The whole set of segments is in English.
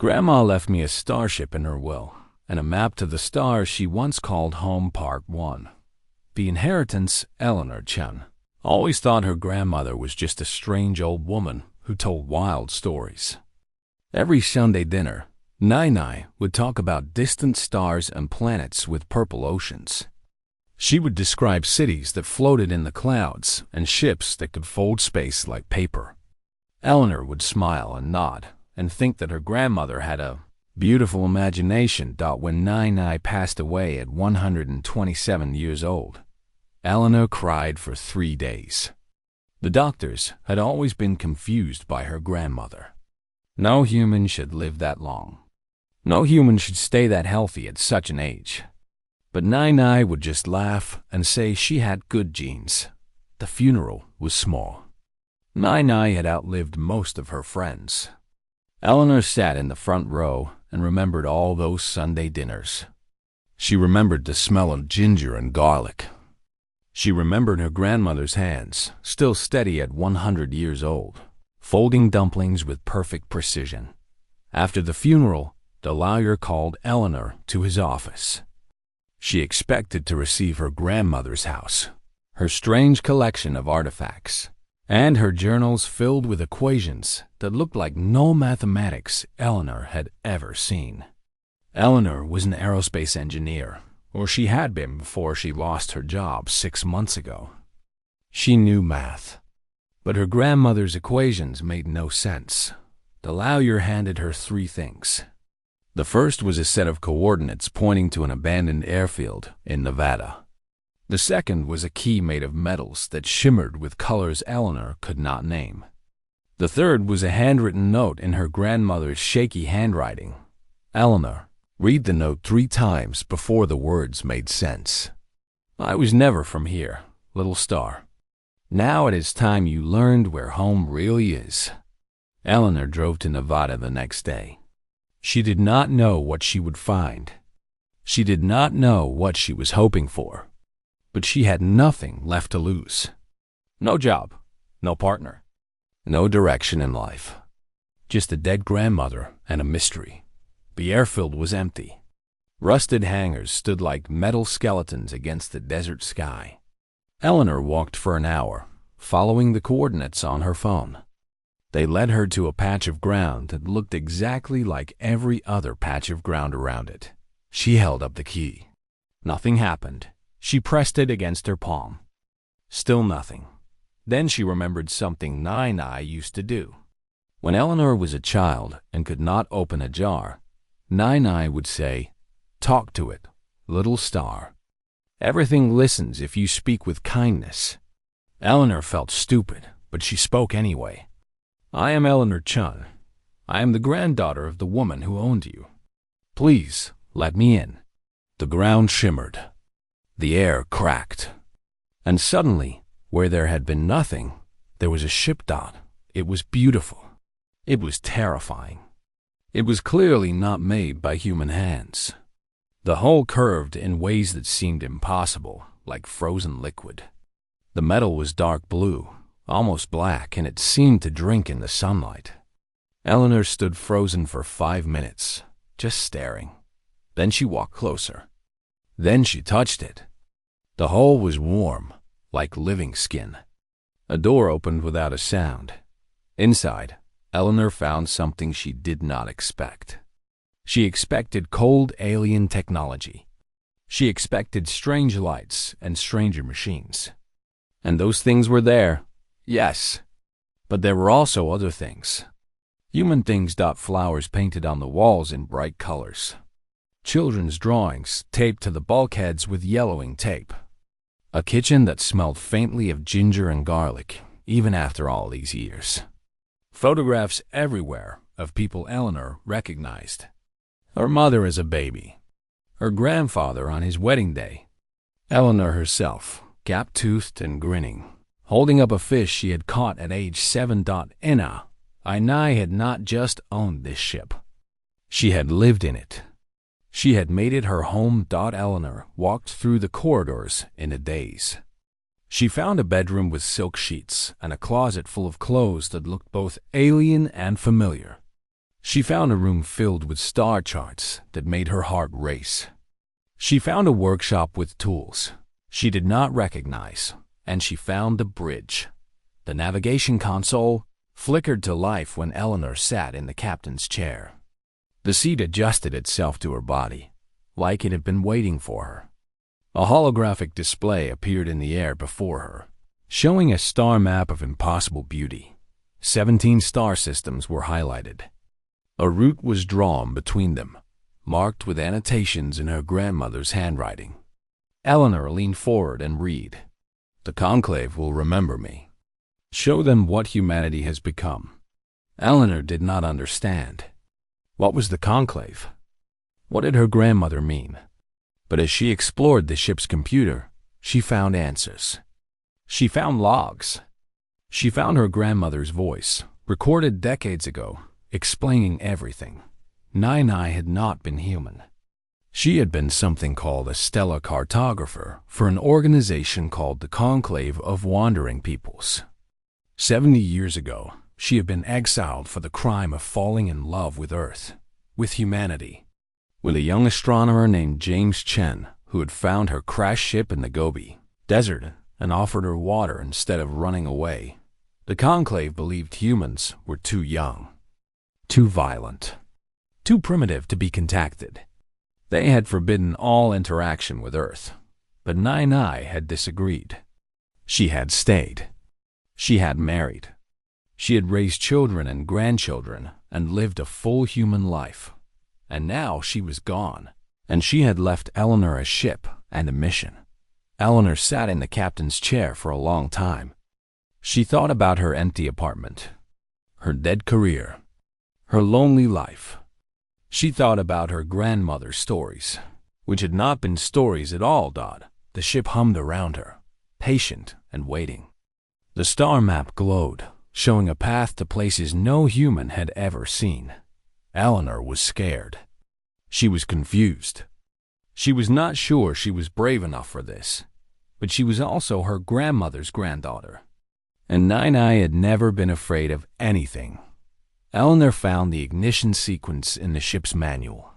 Grandma left me a starship in her will, and a map to the stars she once called home Part 1. The inheritance, Eleanor Chun, always thought her grandmother was just a strange old woman who told wild stories. Every Sunday dinner, Nai would talk about distant stars and planets with purple oceans. She would describe cities that floated in the clouds and ships that could fold space like paper. Eleanor would smile and nod and think that her grandmother had a beautiful imagination. When Nai passed away at 127 years old, Eleanor cried for 3 days. The doctors had always been confused by her grandmother. No human should live that long. No human should stay that healthy at such an age. But Nai would just laugh and say she had good genes. The funeral was small. Nai had outlived most of her friends. Eleanor sat in the front row and remembered all those Sunday dinners. She remembered the smell of ginger and garlic. She remembered her grandmother's hands, still steady at 100 years old, folding dumplings with perfect precision. After the funeral, the lawyer called Eleanor to his office. She expected to receive her grandmother's house, her strange collection of artifacts, and her journals filled with equations that looked like no mathematics Eleanor had ever seen. Eleanor was an aerospace engineer, or she had been before she lost her job 6 months ago. She knew math, but her grandmother's equations made no sense. The lawyer handed her 3 things. The first was a set of coordinates pointing to an abandoned airfield in Nevada. The second was a key made of metals that shimmered with colors Eleanor could not name. The third was a handwritten note in her grandmother's shaky handwriting. Eleanor, read the note 3 times before the words made sense. I was never from here, little star. Now it is time you learned where home really is. Eleanor drove to Nevada the next day. She did not know what she would find. She did not know what she was hoping for. But she had nothing left to lose. No job, no partner, no direction in life. Just a dead grandmother and a mystery. The airfield was empty. Rusted hangars stood like metal skeletons against the desert sky. Eleanor walked for an hour, following the coordinates on her phone. They led her to a patch of ground that looked exactly like every other patch of ground around it. She held up the key. Nothing happened. She pressed it against her palm. Still nothing. Then she remembered something Nai used to do. When Eleanor was a child and could not open a jar, Nai would say, "Talk to it, little star. Everything listens if you speak with kindness." Eleanor felt stupid, but she spoke anyway. "I am Eleanor Chun. I am the granddaughter of the woman who owned you. Please, let me in." The ground shimmered. The air cracked. And suddenly, where there had been nothing, there was a ship. It was beautiful. It was terrifying. It was clearly not made by human hands. The hull curved in ways that seemed impossible, like frozen liquid. The metal was dark blue, almost black, and it seemed to drink in the sunlight. Eleanor stood frozen for 5 minutes, just staring. Then she walked closer. Then she touched it. The hull was warm, like living skin. A door opened without a sound. Inside, Eleanor found something she did not expect. She expected cold alien technology. She expected strange lights and stranger machines. And those things were there, yes. But there were also other things. Human things. Flowers painted on the walls in bright colors. Children's drawings taped to the bulkheads with yellowing tape. A kitchen that smelled faintly of ginger and garlic, even after all these years. Photographs everywhere of people Eleanor recognized. Her mother as a baby. Her grandfather on his wedding day. Eleanor herself, gap-toothed and grinning, holding up a fish she had caught at age 7. Nai had not just owned this ship. She had lived in it. She had made it her home. Eleanor walked through the corridors in a daze. She found a bedroom with silk sheets and a closet full of clothes that looked both alien and familiar. She found a room filled with star charts that made her heart race. She found a workshop with tools she did not recognize, and she found the bridge. The navigation console flickered to life when Eleanor sat in the captain's chair. The seat adjusted itself to her body, like it had been waiting for her. A holographic display appeared in the air before her, showing a star map of impossible beauty. 17 star systems were highlighted. A route was drawn between them, marked with annotations in her grandmother's handwriting. Eleanor leaned forward and read, "The Conclave will remember me. Show them what humanity has become." Eleanor did not understand. What was the Conclave? What did her grandmother mean? But as she explored the ship's computer, she found answers. She found logs. She found her grandmother's voice, recorded decades ago, explaining everything. Nai had not been human. She had been something called a stellar cartographer for an organization called the Conclave of Wandering Peoples. 70 years ago, she had been exiled for the crime of falling in love with Earth, with humanity, with a young astronomer named James Chen who had found her crashed ship in the Gobi Desert and offered her water instead of running away. The Conclave believed humans were too young, too violent, too primitive to be contacted. They had forbidden all interaction with Earth, but Nai had disagreed. She had stayed. She had married. She had raised children and grandchildren and lived a full human life. And now she was gone, and she had left Eleanor a ship and a mission. Eleanor sat in the captain's chair for a long time. She thought about her empty apartment, her dead career, her lonely life. She thought about her grandmother's stories, which had not been stories at all. The ship hummed around her, patient and waiting. The star map glowed, showing a path to places no human had ever seen. Eleanor was scared. She was confused. She was not sure she was brave enough for this, but she was also her grandmother's granddaughter. And Nai had never been afraid of anything. Eleanor found the ignition sequence in the ship's manual.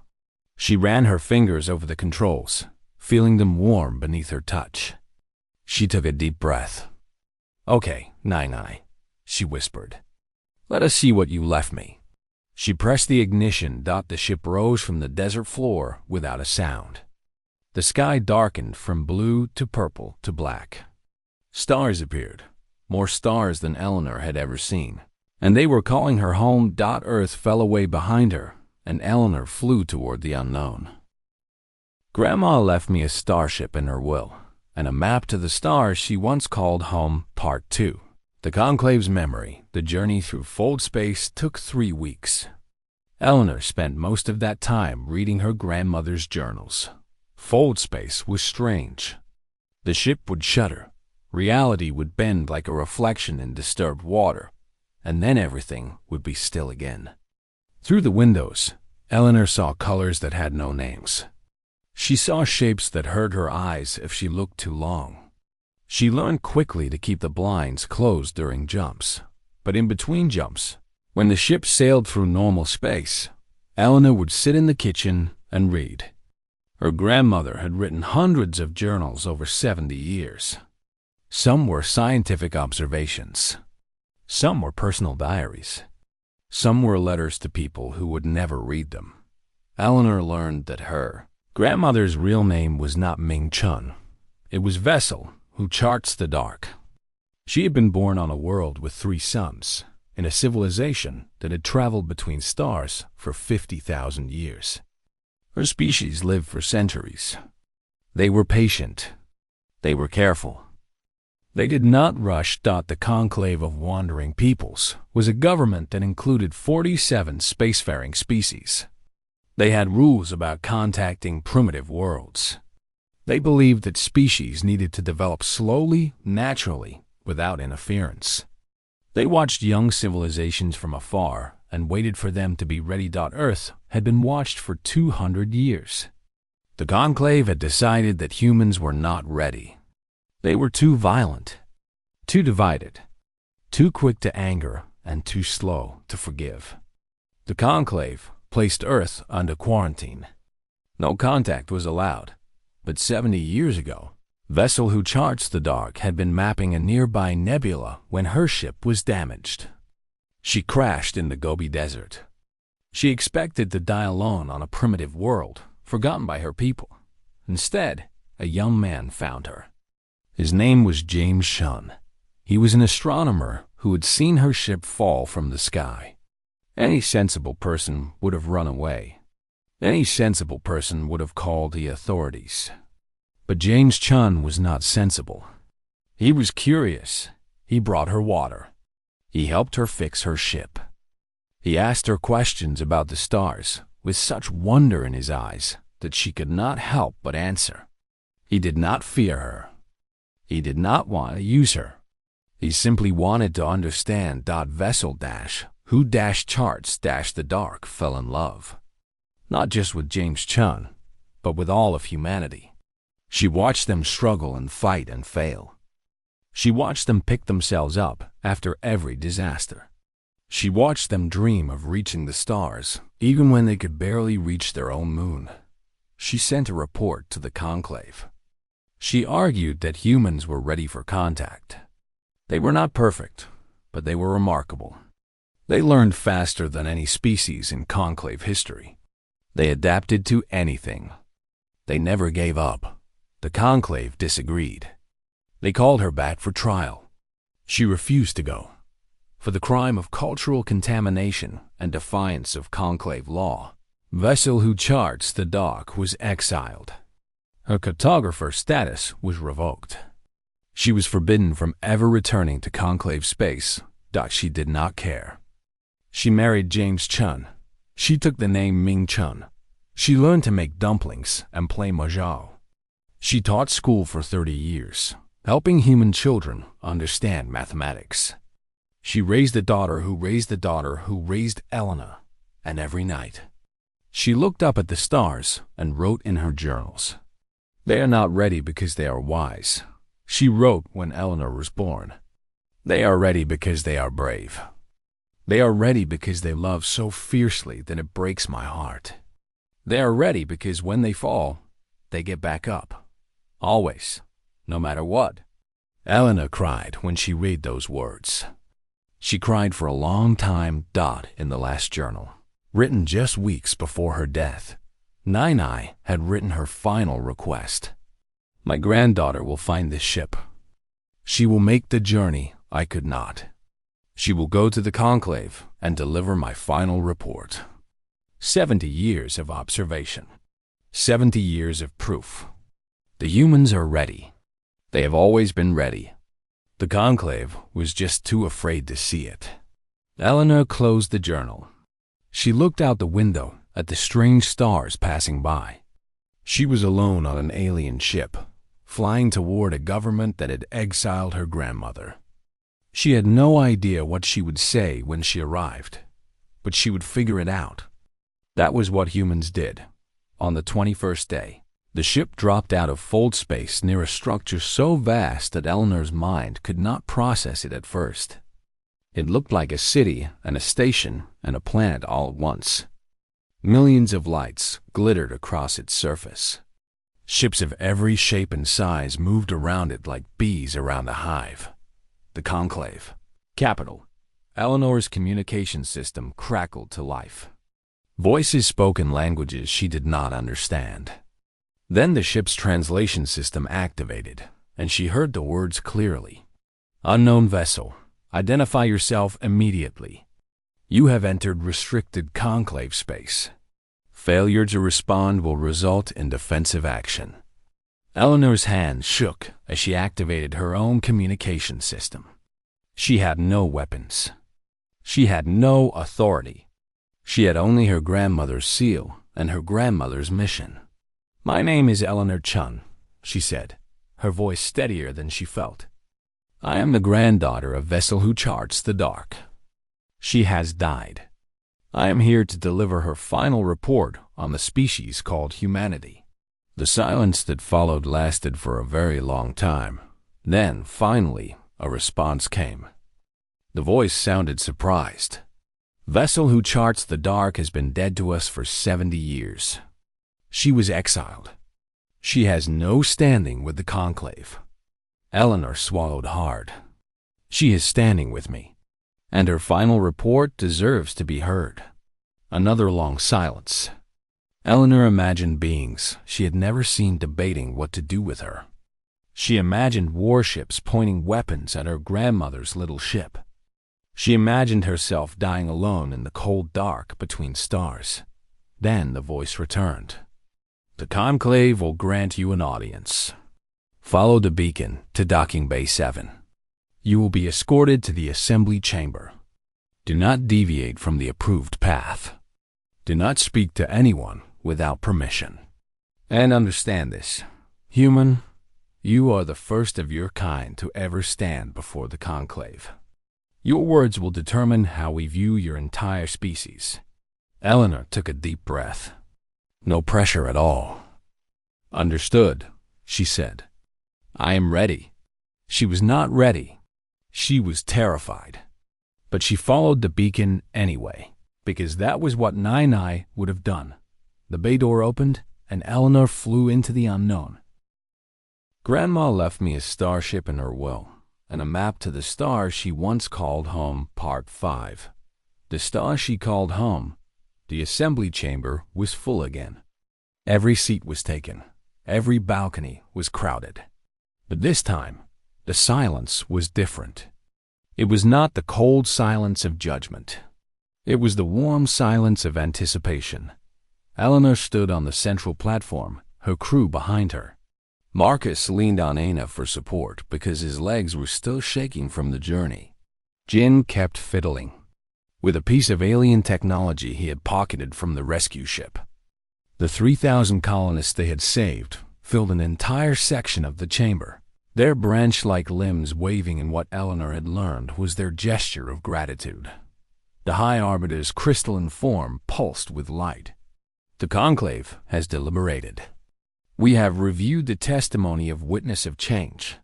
She ran her fingers over the controls, feeling them warm beneath her touch. She took a deep breath. "Okay, Nai," she whispered. "Let us see what you left me." She pressed the ignition. The ship rose from the desert floor without a sound. The sky darkened from blue to purple to black. Stars appeared, more stars than Eleanor had ever seen, and they were calling her home. Earth fell away behind her, and Eleanor flew toward the unknown. Grandma left me a starship in her will, and a map to the stars she once called home. Part 2. The Conclave's memory. The journey through fold space took 3 weeks. Eleanor spent most of that time reading her grandmother's journals. Fold space was strange. The ship would shudder. Reality would bend like a reflection in disturbed water, and then everything would be still again. Through the windows, Eleanor saw colors that had no names. She saw shapes that hurt her eyes if she looked too long. She learned quickly to keep the blinds closed during jumps, but in between jumps, when the ship sailed through normal space, Eleanor would sit in the kitchen and read. Her grandmother had written hundreds of journals over 70 years. Some were scientific observations. Some were personal diaries. Some were letters to people who would never read them. Eleanor learned that her grandmother's real name was not Ming Chun. It was Vessel, who charts the dark. She had been born on a world with 3 suns, in a civilization that had traveled between stars for 50,000 years. Her species lived for centuries. They were patient. They were careful. They did not rush. The Conclave of Wandering Peoples was a government that included 47 spacefaring species. They had rules about contacting primitive worlds. They believed that species needed to develop slowly, naturally, without interference. They watched young civilizations from afar and waited for them to be ready. Earth had been watched for 200 years. The Conclave had decided that humans were not ready. They were too violent, too divided, too quick to anger, and too slow to forgive. The conclave placed Earth under quarantine. No contact was allowed, but 70 years ago, vessel who charts the dark had been mapping a nearby nebula when her ship was damaged. She crashed in the Gobi Desert. She expected to die alone on a primitive world, forgotten by her people. Instead, a young man found her. His name was James Shun. He was an astronomer who had seen her ship fall from the sky. Any sensible person would have run away. Any sensible person would have called the authorities. But James Chun was not sensible. He was curious. He brought her water. He helped her fix her ship. He asked her questions about the stars with such wonder in his eyes that she could not help but answer. He did not fear her. He did not want to use her. He simply wanted to understand. Vessel who charts the dark fell in love. Not just with James Chun, but with all of humanity. She watched them struggle and fight and fail. She watched them pick themselves up after every disaster. She watched them dream of reaching the stars, even when they could barely reach their own moon. She sent a report to the conclave. She argued that humans were ready for contact. They were not perfect, but they were remarkable. They learned faster than any species in conclave history. They adapted to anything. They never gave up. The conclave disagreed. They called her back for trial. She refused to go. For the crime of cultural contamination and defiance of conclave law, vessel who charts the dark was exiled. Her cartographer status was revoked. She was forbidden from ever returning to conclave space. She did not care. She married James Chun. She took the name Ming Chun. She learned to make dumplings and play mahjong. She taught school for 30 years, helping human children understand mathematics. She raised a daughter who raised a daughter who raised Elena, and every night, she looked up at the stars and wrote in her journals. They are not ready because they are wise, she wrote when Eleanor was born. They are ready because they are brave. They are ready because they love so fiercely that it breaks my heart. They are ready because when they fall, they get back up. Always, no matter what. Eleanor cried when she read those words. She cried for a long time. In the last journal, written just weeks before her death, Nai had written her final request. My granddaughter will find this ship. She will make the journey I could not. She will go to the conclave and deliver my final report. 70 years of observation. 70 years of proof. The humans are ready. They have always been ready. The conclave was just too afraid to see it. Eleanor closed the journal. She looked out the window at the strange stars passing by. She was alone on an alien ship, flying toward a government that had exiled her grandmother. She had no idea what she would say when she arrived, but she would figure it out. That was what humans did. On the 21st day, the ship dropped out of fold space near a structure so vast that Eleanor's mind could not process it at first. It looked like a city and a station and a planet all at once. Millions of lights glittered across its surface. Ships of every shape and size moved around it like bees around the hive. The conclave, capital. Eleanor's communication system crackled to life. Voices spoke in languages she did not understand. Then the ship's translation system activated, and she heard the words clearly. Unknown vessel, identify yourself immediately. You have entered restricted conclave space. Failure to respond will result in defensive action. Eleanor's hand shook as she activated her own communication system. She had no weapons. She had no authority. She had only her grandmother's seal and her grandmother's mission. My name is Eleanor Chun, she said, her voice steadier than she felt. I am the granddaughter of vessel who charts the dark. She has died. I am here to deliver her final report on the species called humanity. The silence that followed lasted for a very long time. Then, finally, a response came. The voice sounded surprised. Vessel who charts the dark has been dead to us for 70 years. She was exiled. She has no standing with the Conclave. Eleanor swallowed hard. She is standing with me, and her final report deserves to be heard. Another long silence. Eleanor imagined beings she had never seen debating what to do with her. She imagined warships pointing weapons at her grandmother's little ship. She imagined herself dying alone in the cold dark between stars. Then the voice returned. The Conclave will grant you an audience. Follow the beacon to Docking Bay 7. You will be escorted to the assembly chamber. Do not deviate from the approved path. Do not speak to anyone without permission. And understand this, human, you are the first of your kind to ever stand before the Conclave. Your words will determine how we view your entire species. Eleanor took a deep breath. No pressure at all. Understood, she said. I am ready. She was not ready. She was terrified. But she followed the beacon anyway, because that was what Nai would have done. The bay door opened, and Eleanor flew into the unknown. Grandma left me a starship in her will, and a map to the star she once called home, Part 5. The star she called home, the assembly chamber, was full again. Every seat was taken. Every balcony was crowded. But this time, the silence was different. It was not the cold silence of judgment. It was the warm silence of anticipation. Eleanor stood on the central platform, her crew behind her. Marcus leaned on Aina for support because his legs were still shaking from the journey. Jin kept fiddling with a piece of alien technology he had pocketed from the rescue ship. The 3,000 colonists they had saved filled an entire section of the chamber. Their branch-like limbs waving in what Eleanor had learned was their gesture of gratitude. The High Arbiter's crystalline form pulsed with light. The Conclave has deliberated. We have reviewed the testimony of witness of change.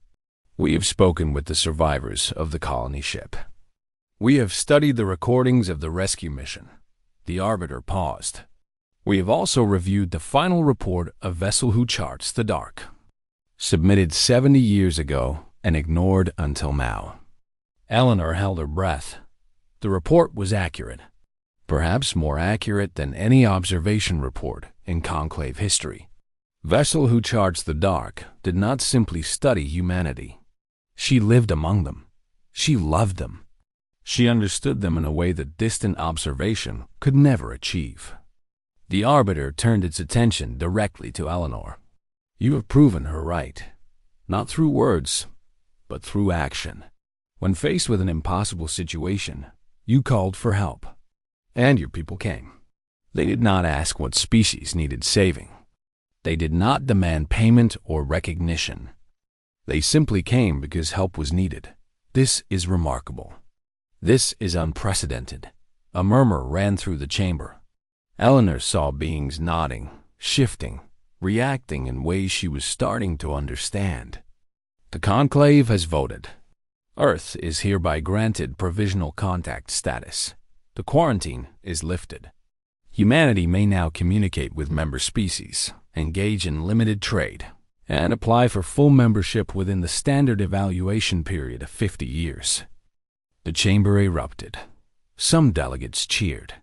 We have spoken with the survivors of the colony ship. We have studied the recordings of the rescue mission. The Arbiter paused. We have also reviewed the final report of Vessel Who Charts the Dark, submitted 70 years ago and ignored until now. Eleanor held her breath. The report was accurate, perhaps more accurate than any observation report in Conclave history. Vessel Who Charts the Dark did not simply study humanity. She lived among them. She loved them. She understood them in a way that distant observation could never achieve. The Arbiter turned its attention directly to Eleanor. You have proven her right, not through words, but through action. When faced with an impossible situation, you called for help, and your people came. They did not ask what species needed saving. They did not demand payment or recognition. They simply came because help was needed. This is remarkable. This is unprecedented. A murmur ran through the chamber. Eleanor saw beings nodding, shifting, reacting in ways she was starting to understand. The Conclave has voted. Earth is hereby granted provisional contact status. The quarantine is lifted. Humanity may now communicate with member species, engage in limited trade, and apply for full membership within the standard evaluation period of 50 years. The chamber erupted. Some delegates cheered.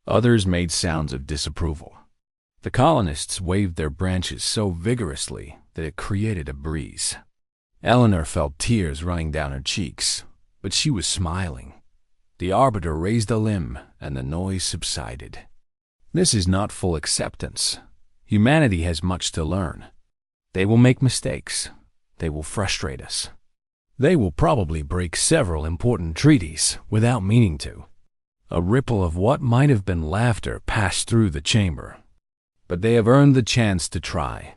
Others made sounds of disapproval. The colonists waved their branches so vigorously that it created a breeze. Eleanor felt tears running down her cheeks, but she was smiling. The Arbiter raised a limb, and the noise subsided. This is not full acceptance. Humanity has much to learn. They will make mistakes. They will frustrate us. They will probably break several important treaties without meaning to. A ripple of what might have been laughter passed through the chamber. But they have earned the chance to try.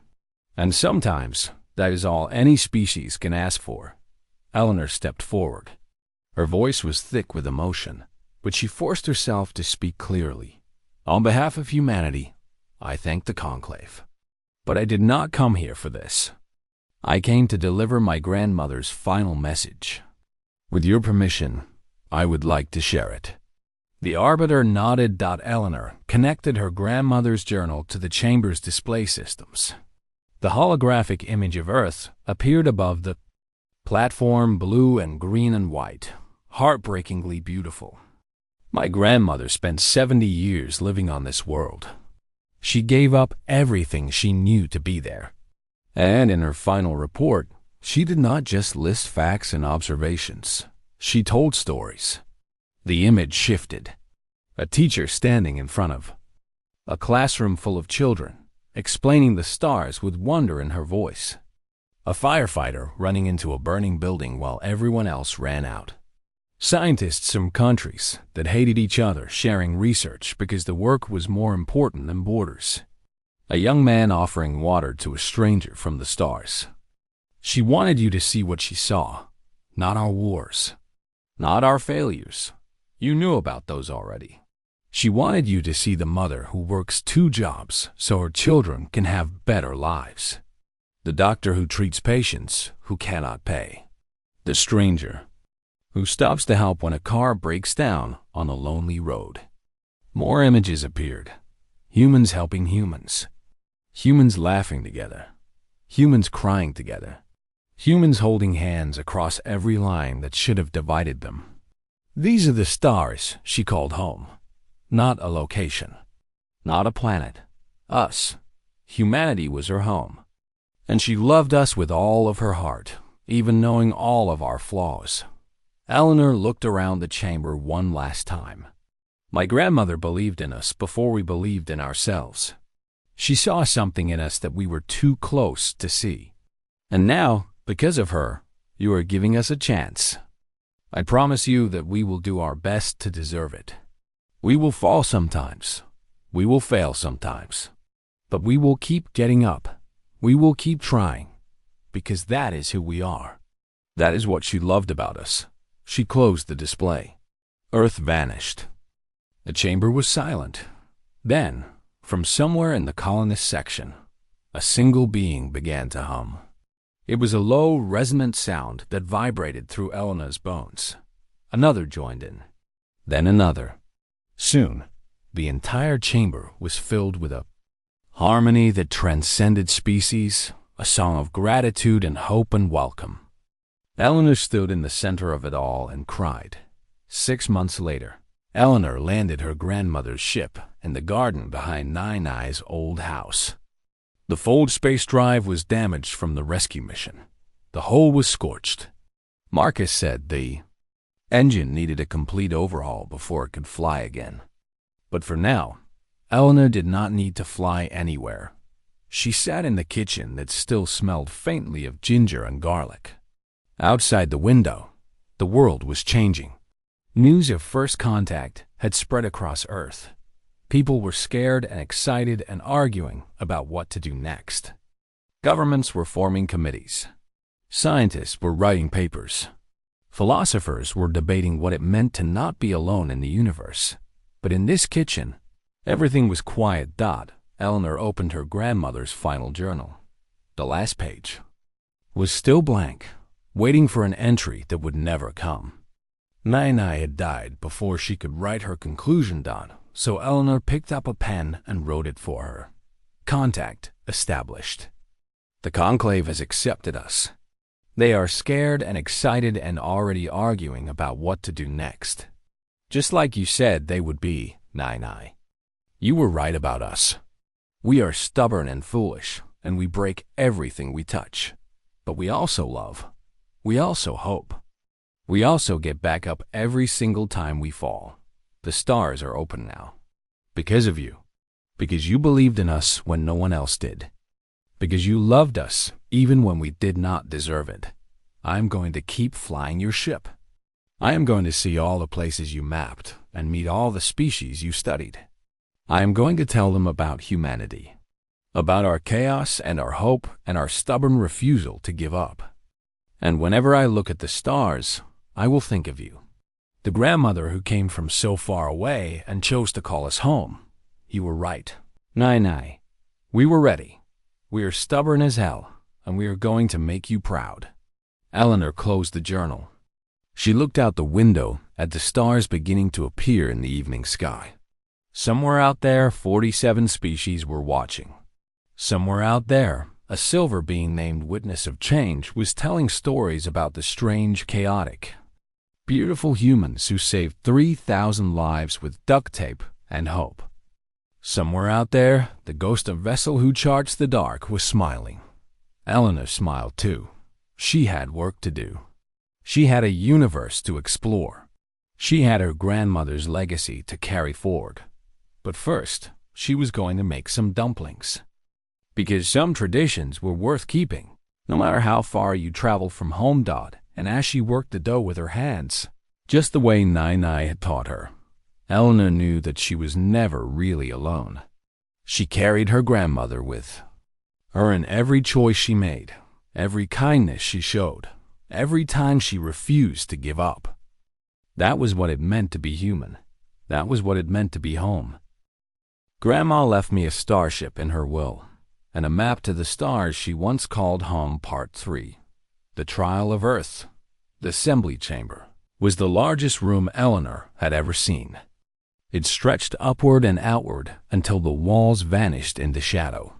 And sometimes that is all any species can ask for. Eleanor stepped forward. Her voice was thick with emotion, but she forced herself to speak clearly. On behalf of humanity, I thank the Conclave. But I did not come here for this. I came to deliver my grandmother's final message. With your permission, I would like to share it. The arbiter nodded. Eleanor connected her grandmother's journal to the chamber's display systems. The holographic image of Earth appeared above the platform, blue and green and white, heartbreakingly beautiful. My grandmother spent 70 years living on this world. She gave up everything she knew to be there. And in her final report, she did not just list facts and observations. She told stories. The image shifted. A teacher standing in front of a classroom full of children, explaining the stars with wonder in her voice. A firefighter running into a burning building while everyone else ran out. Scientists from countries that hated each other sharing research because the work was more important than borders. A young man offering water to a stranger from the stars. She wanted you to see what she saw, not our wars, not our failures. You knew about those already. She wanted you to see the mother who works 2 jobs so her children can have better lives. The doctor who treats patients who cannot pay. The stranger who stops to help when a car breaks down on a lonely road. More images appeared. Humans helping humans. Humans laughing together. Humans crying together. Humans holding hands across every line that should have divided them. These are the stars she called home. Not a location. Not a planet. Us. Humanity was her home. And she loved us with all of her heart, even knowing all of our flaws. Eleanor looked around the chamber one last time. My grandmother believed in us before we believed in ourselves. She saw something in us that we were too close to see. And now, because of her, you are giving us a chance. I promise you that we will do our best to deserve it. We will fall sometimes. We will fail sometimes. But we will keep getting up. We will keep trying. Because that is who we are. That is what she loved about us. She closed the display. Earth vanished. The chamber was silent. Then, from somewhere in the colonist section, a single being began to hum. It was a low, resonant sound that vibrated through Eleanor's bones. Another joined in. Then another. Soon, the entire chamber was filled with a harmony that transcended species, a song of gratitude and hope and welcome. Eleanor stood in the center of it all and cried. 6 months later, Eleanor landed her grandmother's ship in the garden behind Nine-Eye's old house. The forward space drive was damaged from the rescue mission. The hull was scorched. Marcus said the engine needed a complete overhaul before it could fly again. But for now, Eleanor did not need to fly anywhere. She sat in the kitchen that still smelled faintly of ginger and garlic. Outside the window, the world was changing. News of first contact had spread across Earth. People were scared and excited and arguing about what to do next. Governments were forming committees. Scientists were writing papers. Philosophers were debating what it meant to not be alone in the universe. But in this kitchen, everything was quiet. Eleanor opened her grandmother's final journal. The last page was still blank, waiting for an entry that would never come. Nine-Eye had died before she could write her conclusion down, so Eleanor picked up a pen and wrote it for her. Contact established. The conclave has accepted us. They are scared and excited and already arguing about what to do next. Just like you said they would be, Nine-Eye. You were right about us. We are stubborn and foolish, and we break everything we touch. But we also love. We also hope. We also get back up every single time we fall. The stars are open now. Because of you. Because you believed in us when no one else did. Because you loved us even when we did not deserve it. I'm going to keep flying your ship. I am going to see all the places you mapped and meet all the species you studied. I am going to tell them about humanity. About our chaos and our hope and our stubborn refusal to give up. And whenever I look at the stars, I will think of you. The grandmother who came from so far away and chose to call us home. You were right. Nine-Eye. We were ready. We are stubborn as hell, and we are going to make you proud. Eleanor closed the journal. She looked out the window at the stars beginning to appear in the evening sky. Somewhere out there, 47 species were watching. Somewhere out there, a silver being named Witness of Change was telling stories about the strange, chaotic, beautiful humans who saved 3,000 lives with duct tape and hope. Somewhere out there, the ghost of vessel who charts the dark was smiling. Eleanor smiled too. She had work to do. She had a universe to explore. She had her grandmother's legacy to carry forward. But first, she was going to make some dumplings. Because some traditions were worth keeping, no matter how far you traveled from home. And as she worked the dough with her hands, just the way Nai had taught her, Eleanor knew that she was never really alone. She carried her grandmother with her in every choice she made, every kindness she showed, every time she refused to give up. That was what it meant to be human. That was what it meant to be home. Grandma left me a starship in her will, and a map to the stars she once called home. Part 3. The Trial of Earth, the assembly chamber, was the largest room Eleanor had ever seen. It stretched upward and outward until the walls vanished into shadow.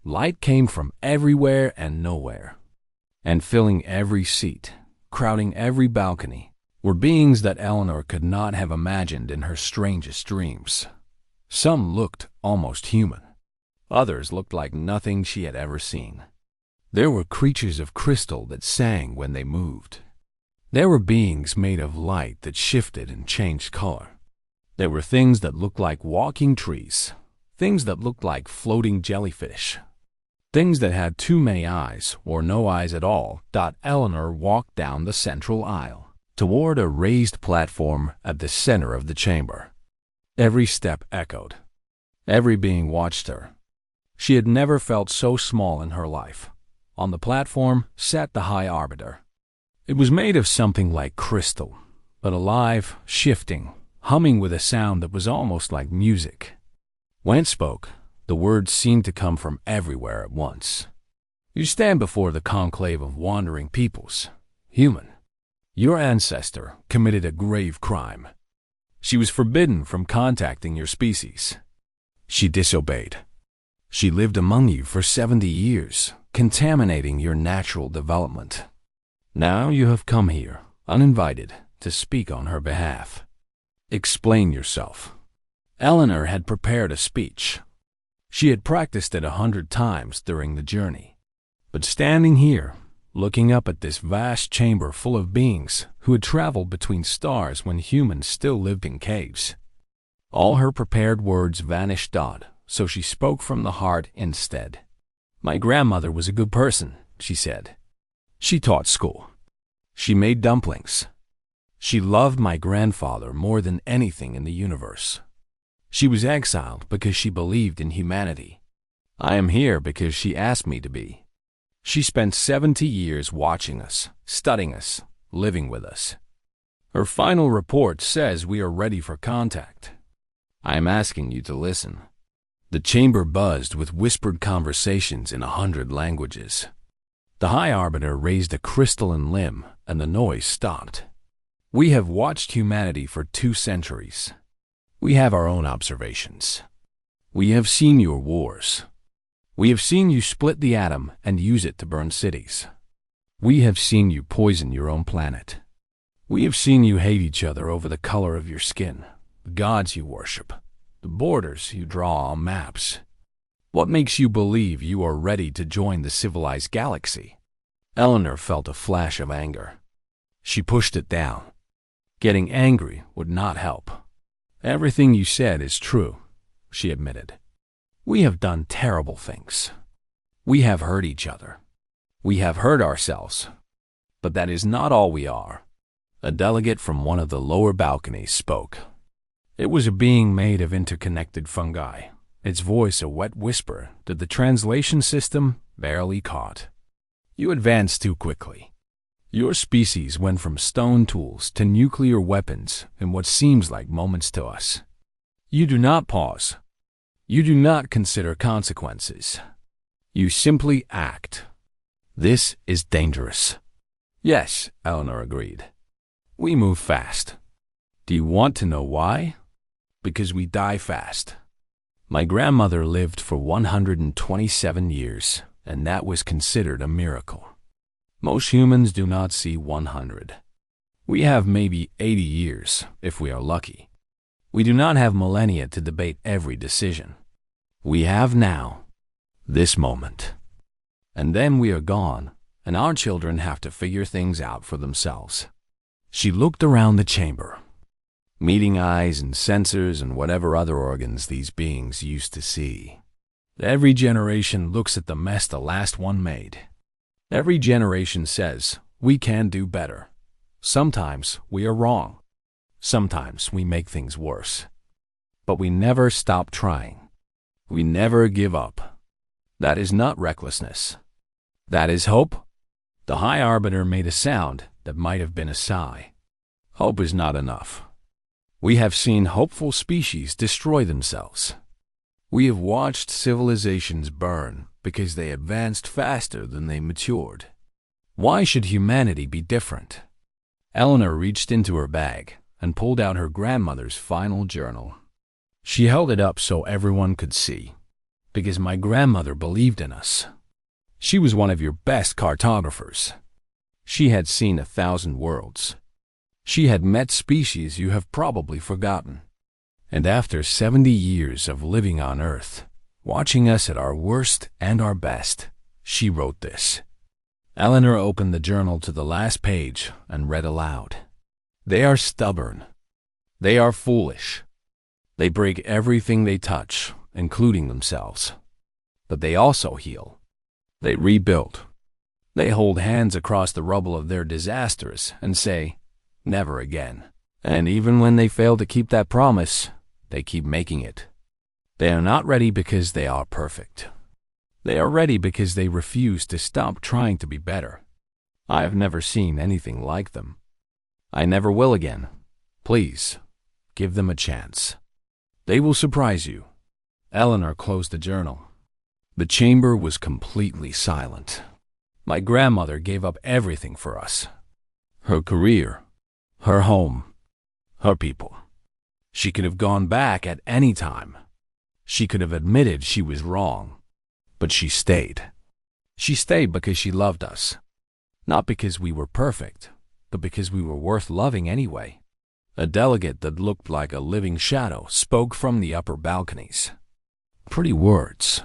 Light came from everywhere and nowhere, and filling every seat, crowding every balcony, were beings that Eleanor could not have imagined in her strangest dreams. Some looked almost human. Others looked like nothing she had ever seen. There were creatures of crystal that sang when they moved. There were beings made of light that shifted and changed color. There were things that looked like walking trees, things that looked like floating jellyfish, things that had too many eyes or no eyes at all. Eleanor walked down the central aisle toward a raised platform at the center of the chamber. Every step echoed. Every being watched her. She had never felt so small in her life. On the platform sat the High Arbiter. It was made of something like crystal, but alive, shifting, humming with a sound that was almost like music. When it spoke, the words seemed to come from everywhere at once. You stand before the conclave of wandering peoples. Human. Your ancestor committed a grave crime. She was forbidden from contacting your species. She disobeyed. She lived among you for 70 years, contaminating your natural development. Now you have come here, uninvited, to speak on her behalf. Explain yourself. Eleanor had prepared a speech. She had practiced it 100 times during the journey. But standing here, looking up at this vast chamber full of beings who had traveled between stars when humans still lived in caves, all her prepared words vanished. So she spoke from the heart instead. My grandmother was a good person, she said. She taught school. She made dumplings. She loved my grandfather more than anything in the universe. She was exiled because she believed in humanity. I am here because she asked me to be. She spent 70 years watching us, studying us, living with us. Her final report says we are ready for contact. I am asking you to listen. The chamber buzzed with whispered conversations in 100 languages. The High Arbiter raised a crystalline limb, and the noise stopped. We have watched humanity for 2 centuries. We have our own observations. We have seen your wars. We have seen you split the atom and use it to burn cities. We have seen you poison your own planet. We have seen you hate each other over the color of your skin, the gods you worship, the borders you draw on maps. What makes you believe you are ready to join the civilized galaxy? Eleanor felt a flash of anger. She pushed it down. Getting angry would not help. Everything you said is true, she admitted. We have done terrible things. We have hurt each other. We have hurt ourselves. But that is not all we are. A delegate from one of the lower balconies spoke. It was a being made of interconnected fungi, its voice a wet whisper that the translation system barely caught. You advanced too quickly. Your species went from stone tools to nuclear weapons in what seems like moments to us. You do not pause. You do not consider consequences. You simply act. This is dangerous. Yes, Eleanor agreed. We move fast. Do you want to know why? Because we die fast. My grandmother lived for 127 years, and that was considered a miracle. Most humans do not see 100. We have maybe 80 years, if we are lucky. We do not have millennia to debate every decision. We have now, this moment. And then we are gone, and our children have to figure things out for themselves. She looked around the chamber, meeting eyes and sensors and whatever other organs these beings used to see. Every generation looks at the mess the last one made. Every generation says, we can do better. Sometimes we are wrong. Sometimes we make things worse. But we never stop trying. We never give up. That is not recklessness. That is hope. The High Arbiter made a sound that might have been a sigh. Hope is not enough. We have seen hopeful species destroy themselves. We have watched civilizations burn because they advanced faster than they matured. Why should humanity be different? Eleanor reached into her bag and pulled out her grandmother's final journal. She held it up so everyone could see, because my grandmother believed in us. She was one of your best cartographers. She had seen 1,000 worlds. She had met species you have probably forgotten. And after 70 years of living on Earth, watching us at our worst and our best, she wrote this. Eleanor opened the journal to the last page and read aloud. They are stubborn. They are foolish. They break everything they touch, including themselves. But they also heal. They rebuild. They hold hands across the rubble of their disasters and say, never again. And even when they fail to keep that promise, they keep making it. They are not ready because they are perfect. They are ready because they refuse to stop trying to be better. I have never seen anything like them. I never will again. Please, give them a chance. They will surprise you. Eleanor closed the journal. The chamber was completely silent. My grandmother gave up everything for us. Her career, her home, her people. She could have gone back at any time. She could have admitted she was wrong. But she stayed. She stayed because she loved us. Not because we were perfect, but because we were worth loving anyway. A delegate that looked like a living shadow spoke from the upper balconies. Pretty words.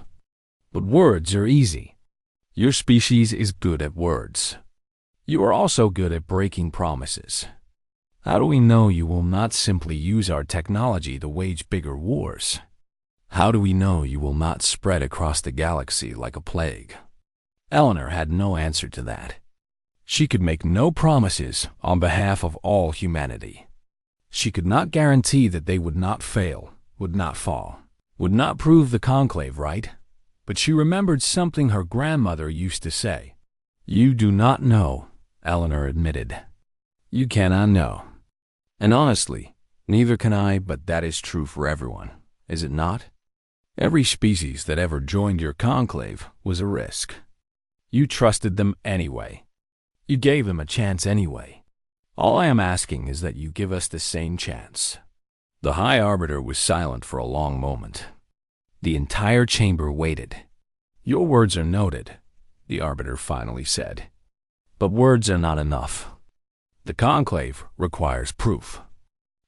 But words are easy. Your species is good at words. You are also good at breaking promises. How do we know you will not simply use our technology to wage bigger wars? How do we know you will not spread across the galaxy like a plague? Eleanor had no answer to that. She could make no promises on behalf of all humanity. She could not guarantee that they would not fail, would not fall, would not prove the conclave right. But she remembered something her grandmother used to say. You do not know, Eleanor admitted. You cannot know. And honestly, neither can I, but that is true for everyone, is it not? Every species that ever joined your conclave was a risk. You trusted them anyway. You gave them a chance anyway. All I am asking is that you give us the same chance. The High Arbiter was silent for a long moment. The entire chamber waited. Your words are noted, the Arbiter finally said. But words are not enough. The conclave requires proof.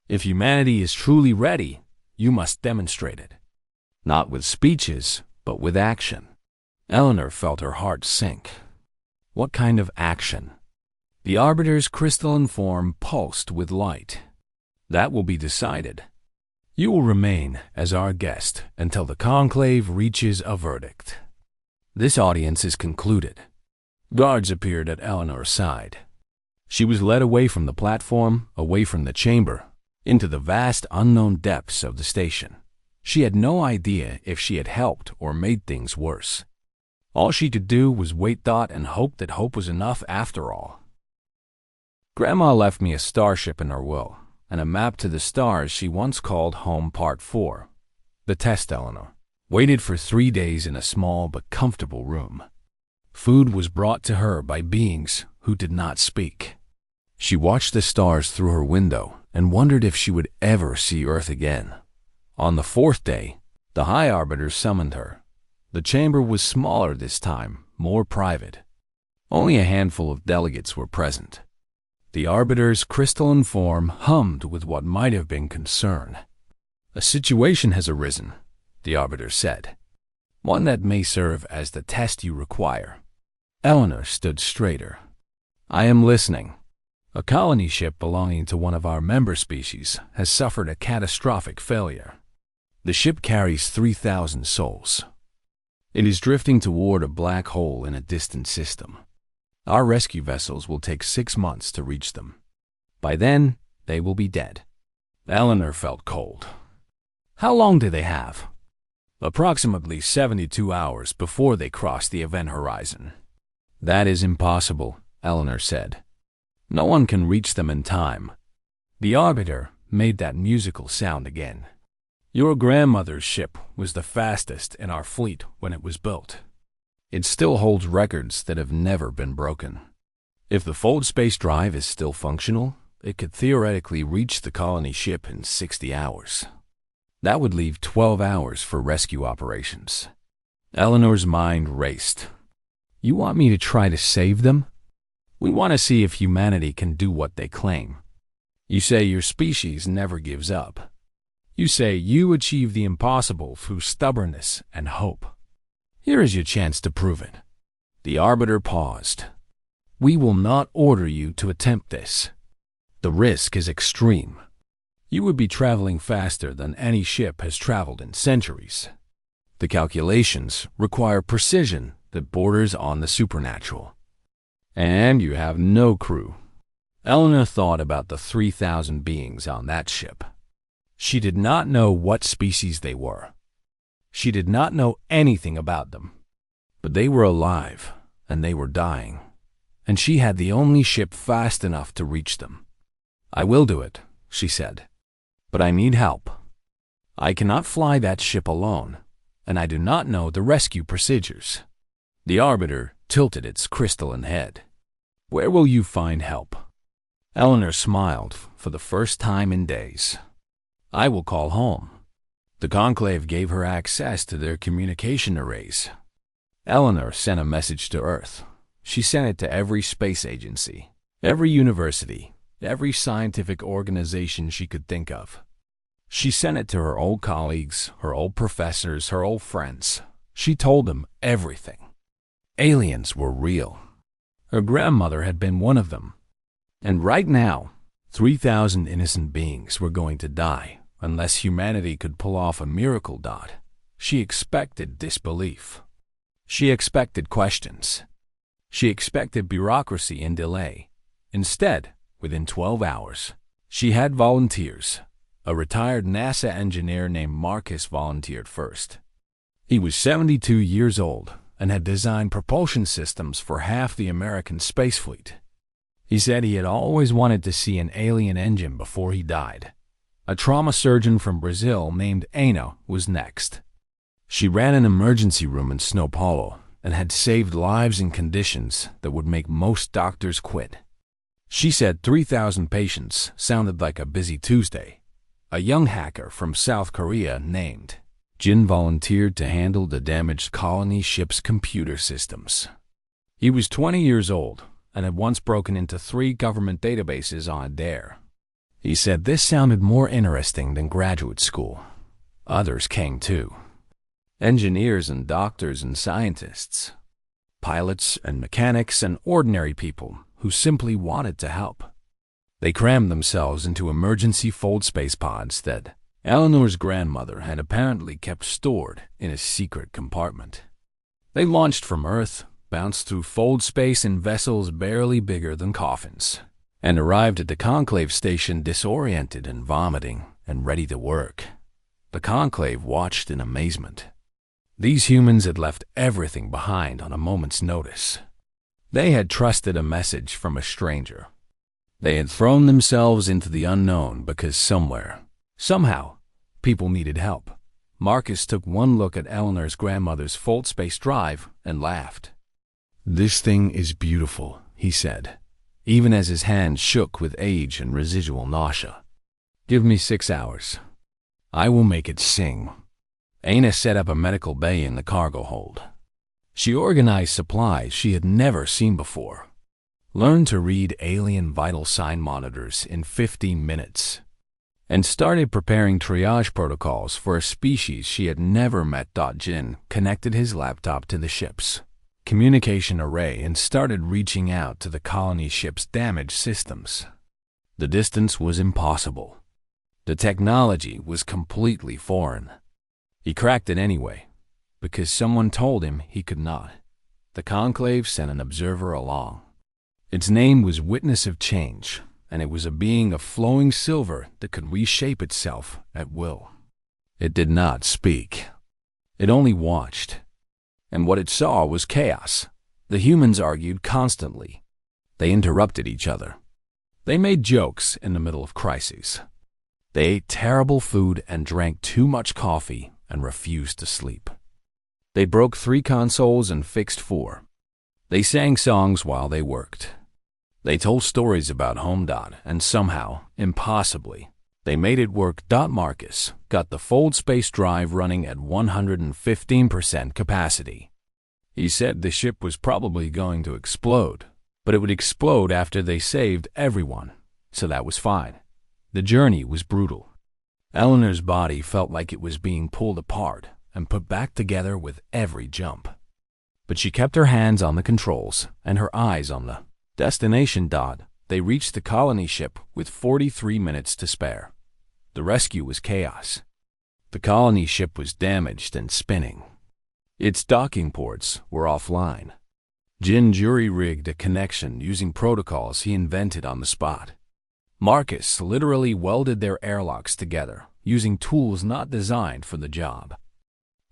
If humanity is truly ready, you must demonstrate it. Not with speeches, but with action. Eleanor felt her heart sink. What kind of action? The Arbiter's crystalline form pulsed with light. That will be decided. You will remain as our guest until the conclave reaches a verdict. This audience is concluded. Guards appeared at Eleanor's side. She was led away from the platform, away from the chamber, into the vast unknown depths of the station. She had no idea if she had helped or made things worse. All she could do was wait thought and hope that hope was enough after all. Grandma left me a starship in her will, and a map to the stars she once called Home Part 4. The test Eleanor waited for 3 days in a small but comfortable room. Food was brought to her by beings who did not speak. She watched the stars through her window and wondered if she would ever see Earth again. On the fourth day, the High Arbiter summoned her. The chamber was smaller this time, more private. Only a handful of delegates were present. The Arbiter's crystalline form hummed with what might have been concern. "A situation has arisen," the Arbiter said. "One that may serve as the test you require." Eleanor stood straighter. "I am listening." "A colony ship belonging to one of our member species has suffered a catastrophic failure. The ship carries 3,000 souls. It is drifting toward a black hole in a distant system. Our rescue vessels will take 6 months to reach them. By then, they will be dead." Eleanor felt cold. "How long do they have?" "Approximately 72 hours before they cross the event horizon." "That is impossible," Eleanor said. "No one can reach them in time." The Arbiter made that musical sound again. "Your grandmother's ship was the fastest in our fleet when it was built. It still holds records that have never been broken. If the fold space drive is still functional, it could theoretically reach the colony ship in 60 hours. That would leave 12 hours for rescue operations." Eleanor's mind raced. "You want me to try to save them?" "We want to see if humanity can do what they claim. You say your species never gives up. You say you achieve the impossible through stubbornness and hope. Here is your chance to prove it." The Arbiter paused. "We will not order you to attempt this. The risk is extreme. You would be traveling faster than any ship has traveled in centuries. The calculations require precision that borders on the supernatural. And you have no crew." Eleanor thought about the 3,000 beings on that ship. She did not know what species they were. She did not know anything about them. But they were alive, and they were dying. And she had the only ship fast enough to reach them. "I will do it," she said. "But I need help. I cannot fly that ship alone, and I do not know the rescue procedures." The Arbiter tilted its crystalline head. "Where will you find help?" Eleanor smiled for the first time in days. "I will call home." The Conclave gave her access to their communication arrays. Eleanor sent a message to Earth. She sent it to every space agency, every university, every scientific organization she could think of. She sent it to her old colleagues, her old professors, her old friends. She told them everything. Aliens were real. Her grandmother had been one of them. And right now, 3,000 innocent beings were going to die unless humanity could pull off a miracle. She expected disbelief. She expected questions. She expected bureaucracy and delay. Instead, within 12 hours, she had volunteers. A retired NASA engineer named Marcus volunteered first. He was 72 years old and had designed propulsion systems for half the American space fleet. He said he had always wanted to see an alien engine before he died. A trauma surgeon from Brazil named Ana was next. She ran an emergency room in São Paulo and had saved lives in conditions that would make most doctors quit. She said 3,000 patients sounded like a busy Tuesday. A young hacker from South Korea named Jin volunteered to handle the damaged colony ship's computer systems. He was 20 years old and had once broken into 3 government databases on a dare. He said this sounded more interesting than graduate school. Others came too. Engineers and doctors and scientists. Pilots and mechanics and ordinary people who simply wanted to help. They crammed themselves into emergency fold space pods that Eleanor's grandmother had apparently kept stored in a secret compartment. They launched from Earth, bounced through fold space in vessels barely bigger than coffins, and arrived at the Conclave station disoriented and vomiting and ready to work. The Conclave watched in amazement. These humans had left everything behind on a moment's notice. They had trusted a message from a stranger. They had thrown themselves into the unknown because somewhere, somehow, people needed help. Marcus took one look at Eleanor's grandmother's fold space drive and laughed. "This thing is beautiful," he said, even as his hand shook with age and residual nausea. Give me 6 hours. I will make it sing. Aina set up a medical bay in the cargo hold. She organized supplies she had never seen before. Learned to read alien vital sign monitors in 15 minutes. And started preparing triage protocols for a species she had never met. Jin connected his laptop to the ship's communication array and started reaching out to the colony ship's damaged systems. The distance was impossible. The technology was completely foreign. He cracked it anyway, because someone told him he could not. The Conclave sent an observer along. Its name was Witness of Change, and it was a being of flowing silver that could reshape itself at will. It did not speak. It only watched. And what it saw was chaos. The humans argued constantly. They interrupted each other. They made jokes in the middle of crises. They ate terrible food and drank too much coffee and refused to sleep. They broke 3 consoles and fixed 4. They sang songs while they worked. They told stories about home. And somehow, impossibly, they made it work. Marcus got the Fold space drive running at 115% capacity. He said the ship was probably going to explode, but it would explode after they saved everyone, so that was fine. The journey was brutal. Eleanor's body felt like it was being pulled apart and put back together with every jump. But she kept her hands on the controls and her eyes on the destination. They reached the colony ship with 43 minutes to spare. The rescue was chaos. The colony ship was damaged and spinning. Its docking ports were offline. Jin jury-rigged a connection using protocols he invented on the spot. Marcus literally welded their airlocks together using tools not designed for the job.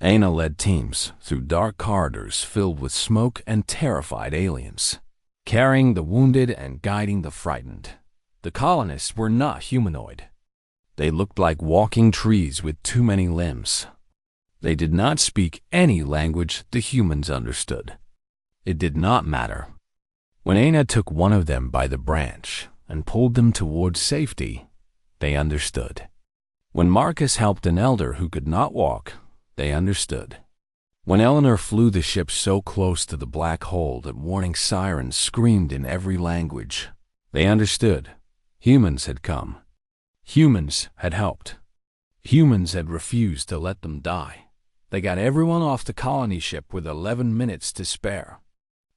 Aina led teams through dark corridors filled with smoke and terrified aliens, carrying the wounded and guiding the frightened. The colonists were not humanoid. They looked like walking trees with too many limbs. They did not speak any language the humans understood. It did not matter. When Aina took one of them by the branch and pulled them towards safety, they understood. When Marcus helped an elder who could not walk, they understood. When Eleanor flew the ship so close to the black hole that warning sirens screamed in every language, they understood. Humans had come. Humans had helped. Humans had refused to let them die. They got everyone off the colony ship with 11 minutes to spare.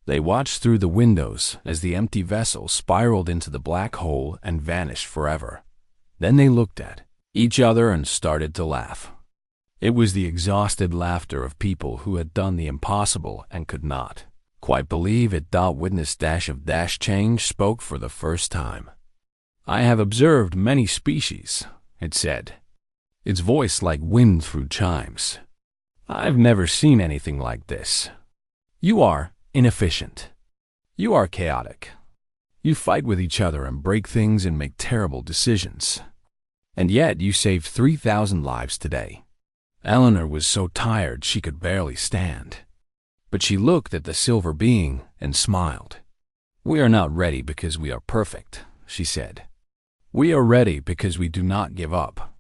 They watched through the windows as the empty vessel spiraled into the black hole and vanished forever. Then they looked at each other and started to laugh. It was the exhausted laughter of people who had done the impossible and could not quite believe it. Witness of change spoke for the first time. I have observed many species, it said, its voice like wind through chimes. I've never seen anything like this. You are inefficient. You are chaotic. You fight with each other and break things and make terrible decisions. And yet you saved 3,000 lives today. Eleanor was so tired she could barely stand. But she looked at the silver being and smiled. We are not ready because we are perfect, she said. We are ready because we do not give up.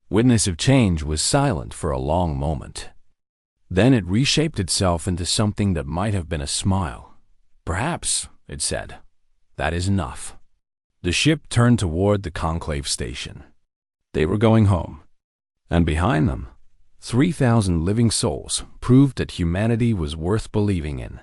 Witness of Change was silent for a long moment. Then it reshaped itself into something that might have been a smile. Perhaps, it said, that is enough. The ship turned toward the conclave station. They were going home. And behind them, 3,000 living souls proved that humanity was worth believing in.